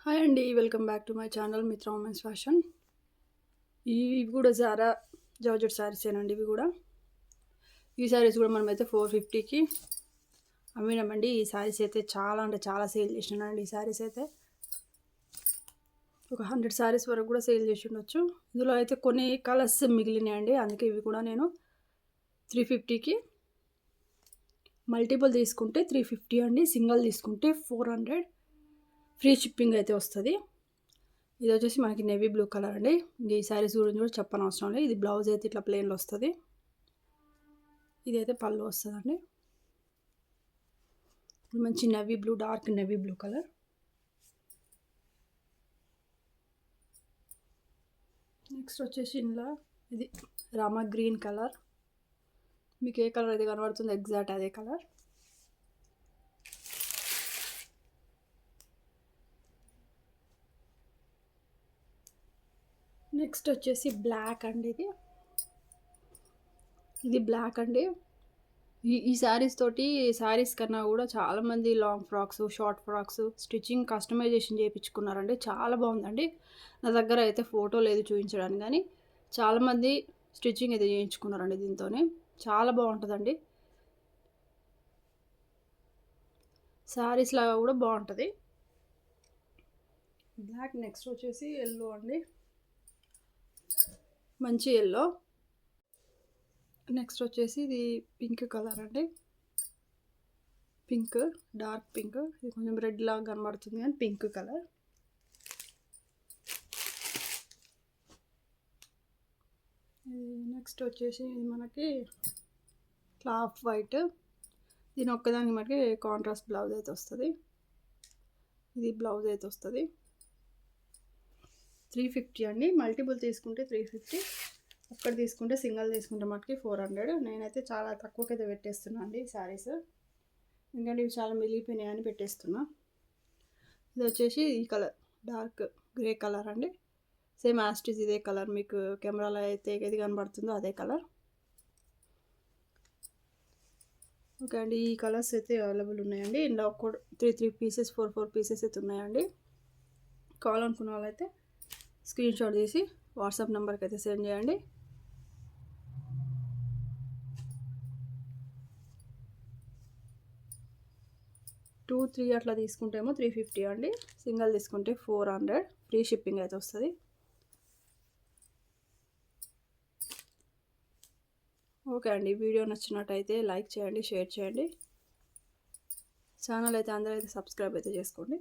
Hi అండి. Welcome back to my channel మిత్ర women's fashion. ఇవి కూడా జారా జార్జెట్ శారీసేనండి. ఈ శారీస్ కూడా మనమైతే 450కి అమ్మినామండి. ఈ శారీస్ అయితే చాలా అంటే చాలా సేల్ చేసినానండి. ఈ శారీస్ అయితే ఒక 100 శారీస్ వరకు కూడా సేల్ చేసి ఉండొచ్చు. ఇందులో అయితే కొన్ని కలర్స్ మిగిలినాయండి. అందుకే ఇవి కూడా నేను 350కి, మల్టిపుల్ తీసుకుంటే 350 అండి, సింగిల్ తీసుకుంటే 400 ఫ్రీ షిప్పింగ్ అయితే వస్తుంది. ఇది వచ్చేసి మనకి నేవీ బ్లూ కలర్ అండి. ఈ శారీస్ గురించి కూడా చెప్పనవసరం లేదు. ఇది బ్లౌజ్ అయితే ఇట్లా ప్లెయిన్లో వస్తుంది. ఇదైతే పళ్ళు వస్తుందండి. మంచి navy blue, dark navy blue colour. Next వచ్చేసి ఇందులో ఇది రామా గ్రీన్ కలర్. మీకు ఏ కలర్ అయితే కనబడుతుందో ఎగ్జాక్ట్ అదే కలర్. నెక్స్ట్ వచ్చేసి బ్లాక్ అండి. ఇది బ్లాక్ అండి. ఈ శారీస్ తోటి, శారీస్ కన్నా కూడా చాలామంది long frocks, short frocks stitching customization చేయించుకున్నారండి. చాలా బాగుందండి. నా దగ్గర అయితే ఫోటో లేదు చూపించడానికి, కానీ చాలామంది స్టిచ్చింగ్ అయితే చేయించుకున్నారండి దీంతోనే. చాలా బాగుంటుందండి. శారీస్ లాగా కూడా బాగుంటుంది. బ్లాక్. నెక్స్ట్ వచ్చేసి ఎల్లో అండి. మంచి ఎల్లో. నెక్స్ట్ వచ్చేసి ఇది పింక్ కలర్ అండి. Pink, dark pink. ఇది కొంచెం రెడ్ లాగా కనబడుతుంది కానీ పింక్ కలర్. నెక్స్ట్ వచ్చేసి మనకి క్లాత్ వైట్. దీని ఒక్కదానికి మనకి కాంట్రాస్ట్ బ్లౌజ్ అయితే వస్తుంది. ఇది బ్లౌజ్ అయితే వస్తుంది. 350 అండి. మల్టిపుల్ తీసుకుంటే 350, ఒక్కటి తీసుకుంటే సింగిల్ తీసుకుంటే మనకి 400. నేనైతే చాలా తక్కువకైతే పెట్టేస్తున్నా అండి శారీస్, ఎందుకంటే ఇవి చాలా మిగిలిపోయినాయని పెట్టేస్తున్నా. ఇది వచ్చేసి ఈ కలర్ డార్క్ గ్రే కలర్ అండి. సేమ్ యాస్టిజ్ ఇదే కలర్, మీకు కెమెరాలో అయితే ఏది కనబడుతుందో అదే కలర్. ఓకే అండి. ఈ కలర్స్ అయితే అవైలబుల్ ఉన్నాయండి. ఇందులో ఒక 3 పీసెస్, 4 పీసెస్ అయితే ఉన్నాయండి. కావాలనుకున్న వాళ్ళైతే స్క్రీన్ షాట్ తీసి వాట్సాప్ నెంబర్కి అయితే సెండ్ చేయండి. టూ 3 అట్లా తీసుకుంటేమో 350 అండి, సింగిల్ తీసుకుంటే 400 ఫ్రీ షిప్పింగ్ అయితే వస్తుంది. ఓకే అండి. వీడియో నచ్చినట్టయితే లైక్ చేయండి, షేర్ చేయండి. ఛానల్ అయితే అందరూ అయితే సబ్స్క్రైబ్ అయితే చేసుకోండి.